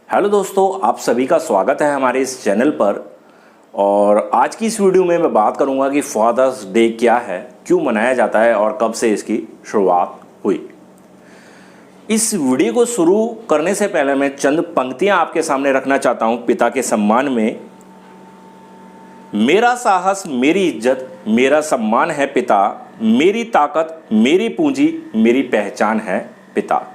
Hello दोस्तों, आप सभी का स्वागत है हमारे इस चैनल पर। और आज की इस वीडियो में मैं बात करूंगा कि फादर्स डे क्या है, क्यों मनाया जाता है और कब से इसकी शुरुआत हुई। इस वीडियो को शुरू करने से पहले मैं चंद पंक्तियां आपके सामने रखना चाहता हूं पिता के सम्मान में। मेरा साहस, मेरी इज्जत, मेरा सम्मान है पिता, मेरी ताकत, मेरी पूंजी, मेरी पहचान है पिता।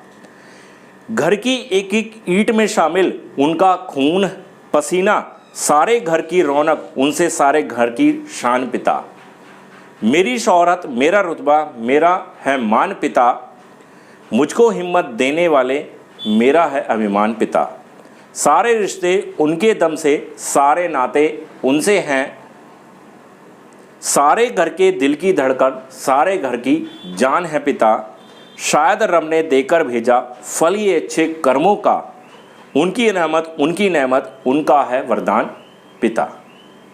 घर की एक एक ईंट में शामिल उनका खून पसीना, सारे घर की रौनक, उनसे सारे घर की शान पिता। मेरी शौहरत, मेरा रुतबा, मेरा है मान पिता, मुझको हिम्मत देने वाले मेरा है अभिमान पिता। सारे रिश्ते उनके दम से, सारे नाते उनसे हैं, सारे घर के दिल की धड़कन, सारे घर की जान है पिता। शायद रब ने देकर भेजा फल ये अच्छे कर्मों का, उनकी रहमत, उनकी नेमत, उनका है वरदान पिता।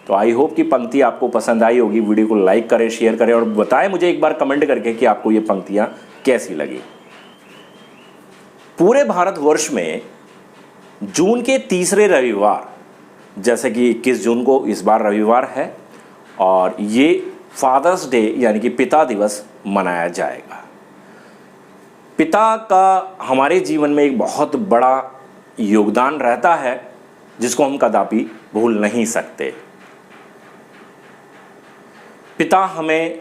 तो आई होप कि पंक्ति आपको पसंद आई होगी। वीडियो को लाइक करें, शेयर करें और बताएं मुझे एक बार कमेंट करके कि आपको ये पंक्तियां कैसी लगी। पूरे भारतवर्ष में जून के तीसरे रविवार, जैसे कि 21 जून को इस बार रविवार है, और ये फादर्स डे यानी कि पिता दिवस मनाया जाएगा। पिता का हमारे जीवन में एक बहुत बड़ा योगदान रहता है जिसको हम कदापि भूल नहीं सकते। पिता हमें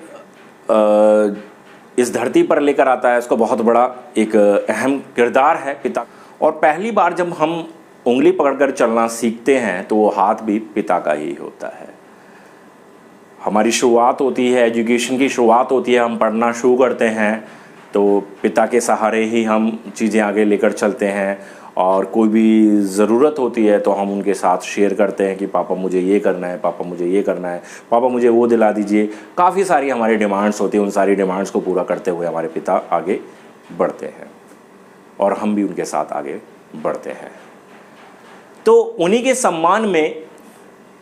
इस धरती पर लेकर आता है, इसको बहुत बड़ा एक अहम किरदार है पिता। और पहली बार जब हम उंगली पकड़कर चलना सीखते हैं तो वो हाथ भी पिता का ही होता है। हमारी शुरुआत होती है, एजुकेशन की शुरुआत होती है, हम पढ़ना शुरू करते हैं तो पिता के सहारे ही हम चीज़ें आगे लेकर चलते हैं। और कोई भी ज़रूरत होती है तो हम उनके साथ शेयर करते हैं कि पापा मुझे ये करना है, पापा मुझे ये करना है, पापा मुझे वो दिला दीजिए। काफ़ी सारी हमारी डिमांड्स होती हैं, उन सारी डिमांड्स को पूरा करते हुए हमारे पिता आगे बढ़ते हैं और हम भी उनके साथ आगे बढ़ते हैं। तो उन्हीं के सम्मान में,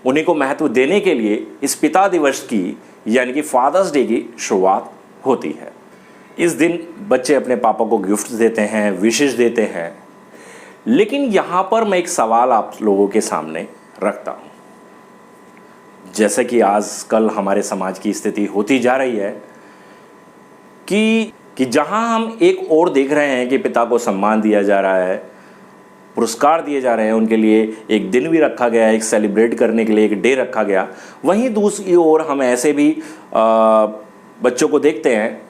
उन्हीं को महत्व देने के लिए इस पिता दिवस की यानी कि फादर्स डे की शुरुआत होती है। इस दिन बच्चे अपने पापा को गिफ्ट देते हैं, विशेष देते हैं। लेकिन यहाँ पर मैं एक सवाल आप लोगों के सामने रखता हूँ। जैसे कि आजकल हमारे समाज की स्थिति होती जा रही है कि जहाँ हम एक और देख रहे हैं कि पिता को सम्मान दिया जा रहा है, पुरस्कार दिए जा रहे हैं, उनके लिए एक दिन भी रखा गया, एक सेलिब्रेट करने के लिए एक डे रखा गया, वहीं दूसरी ओर हम ऐसे भी बच्चों को देखते हैं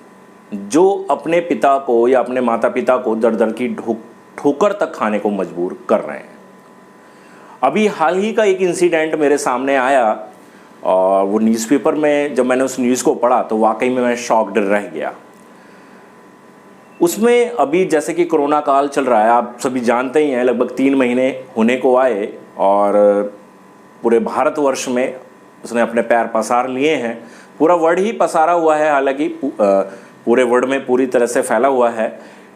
जो अपने पिता को या अपने माता पिता को दर दर की ठोकर तक खाने को मजबूर कर रहे हैं। अभी हाल ही का एक इंसिडेंट मेरे सामने आया और वो न्यूज़पेपर में जब मैंने उस न्यूज़ को पढ़ा तो वाकई में मैं शॉक्ड रह गया। उसमें अभी जैसे कि कोरोना काल चल रहा है, आप सभी जानते ही हैं, लगभग 3 महीने होने को आए और पूरे भारतवर्ष में उसने अपने पैर पसार लिए हैं। पूरा वर्ल्ड ही पसारा हुआ है, हालांकि पूरे वर्ल्ड में पूरी तरह से फैला हुआ है,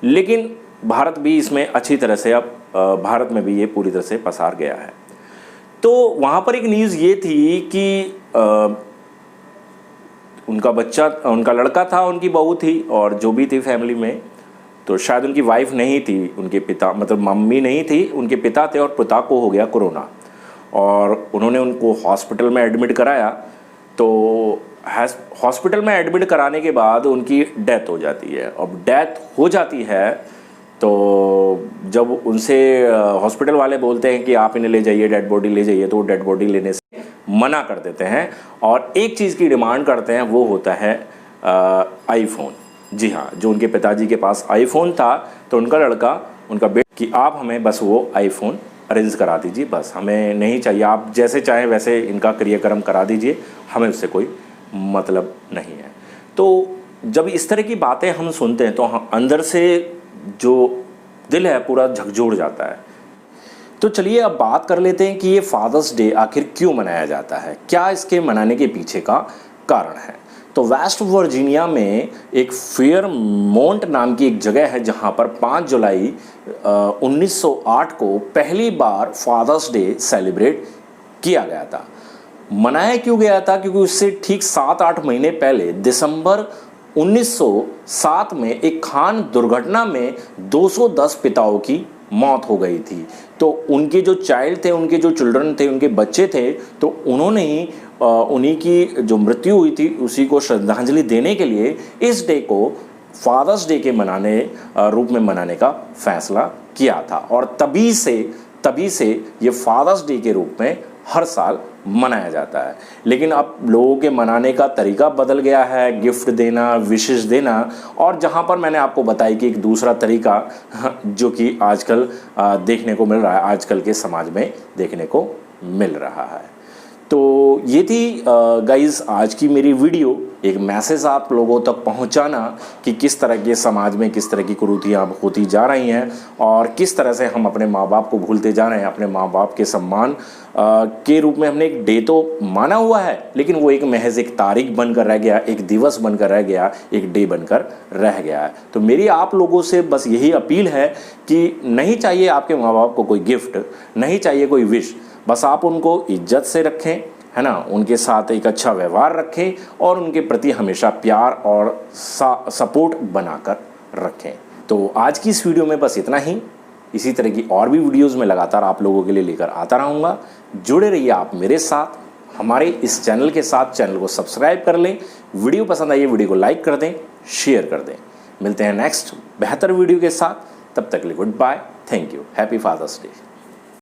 लेकिन भारत भी इसमें अच्छी तरह से, अब भारत में भी ये पूरी तरह से पसार गया है। तो वहाँ पर एक न्यूज़ ये थी कि उनका बच्चा, उनका लड़का था, उनकी बहू थी और जो भी थी फैमिली में, तो शायद उनकी वाइफ नहीं थी, उनके पिता मतलब मम्मी नहीं थी, उनके पिता थे और पिता को हो गया कोरोना और उन्होंने उनको हॉस्पिटल में एडमिट कराया। तो हॉस्पिटल में एडमिट कराने के बाद उनकी डेथ हो जाती है। अब डेथ हो जाती है तो जब उनसे हॉस्पिटल वाले बोलते हैं कि आप इन्हें ले जाइए, डेड बॉडी ले जाइए, तो वो डेड बॉडी लेने से मना कर देते हैं और एक चीज़ की डिमांड करते हैं, वो होता है आईफोन। जी हाँ, जो उनके पिताजी के पास आईफोन था तो उनका लड़का, उनका बेटा, कि आप हमें बस वो आईफोन अरेंज करा दीजिए, बस हमें नहीं चाहिए, आप जैसे चाहें वैसे इनका क्रियाक्रम करा दीजिए, हमें उससे कोई मतलब नहीं है। तो जब इस तरह की बातें हम सुनते हैं तो हम अंदर से जो दिल है पूरा झकझोर जाता है। तो चलिए अब बात कर लेते हैं कि ये फादर्स डे आखिर क्यों मनाया जाता है, क्या इसके मनाने के पीछे का कारण है। तो वेस्ट वर्जीनिया में एक फेयरमोंट नाम की एक जगह है जहां पर 5 जुलाई 1908 को पहली बार फादर्स डे सेलिब्रेट किया गया था। मनाया क्यों गया था? क्योंकि उससे ठीक 7-8 महीने पहले दिसंबर 1907 में एक खान दुर्घटना में 210 पिताओं की मौत हो गई थी। तो उनके जो चाइल्ड थे, उनके जो चिल्ड्रन थे, उनके बच्चे थे, तो उन्होंने ही उन्हीं की जो मृत्यु हुई थी उसी को श्रद्धांजलि देने के लिए इस डे को फादर्स डे के रूप में मनाने का फैसला किया था। और तभी से ये फादर्स डे के रूप में हर साल मनाया जाता है। लेकिन अब लोगों के मनाने का तरीका बदल गया है, गिफ्ट देना, विशेष देना, और जहाँ पर मैंने आपको बताया कि एक दूसरा तरीका जो कि आजकल देखने को मिल रहा है, आजकल के समाज में देखने को मिल रहा है। तो ये थी गाइज़ आज की मेरी वीडियो, एक मैसेज आप लोगों तक पहुंचाना कि किस तरह के समाज में किस तरह की कुरीतियाँ होती जा रही हैं और किस तरह से हम अपने माँ बाप को भूलते जा रहे हैं। अपने माँ बाप के सम्मान के रूप में हमने एक डे तो माना हुआ है, लेकिन वो एक महज एक तारीख बनकर रह गया, एक दिवस बनकर रह गया, एक डे बनकर रह गया है। तो मेरी आप लोगों से बस यही अपील है कि नहीं चाहिए आपके माँ बाप को कोई गिफ्ट, नहीं चाहिए कोई विश, बस आप उनको इज्जत से रखें, है ना, उनके साथ एक अच्छा व्यवहार रखें और उनके प्रति हमेशा प्यार और सपोर्ट बनाकर रखें। तो आज की इस वीडियो में बस इतना ही। इसी तरह की और भी वीडियोस में लगातार आप लोगों के लिए लेकर आता रहूँगा। जुड़े रहिए आप मेरे साथ, हमारे इस चैनल के साथ। चैनल को सब्सक्राइब कर लें, वीडियो पसंद आई वीडियो को लाइक कर दें, शेयर कर दें। मिलते हैं नेक्स्ट बेहतर वीडियो के साथ, तब तक के लिए good bye, thank you, happy father's day.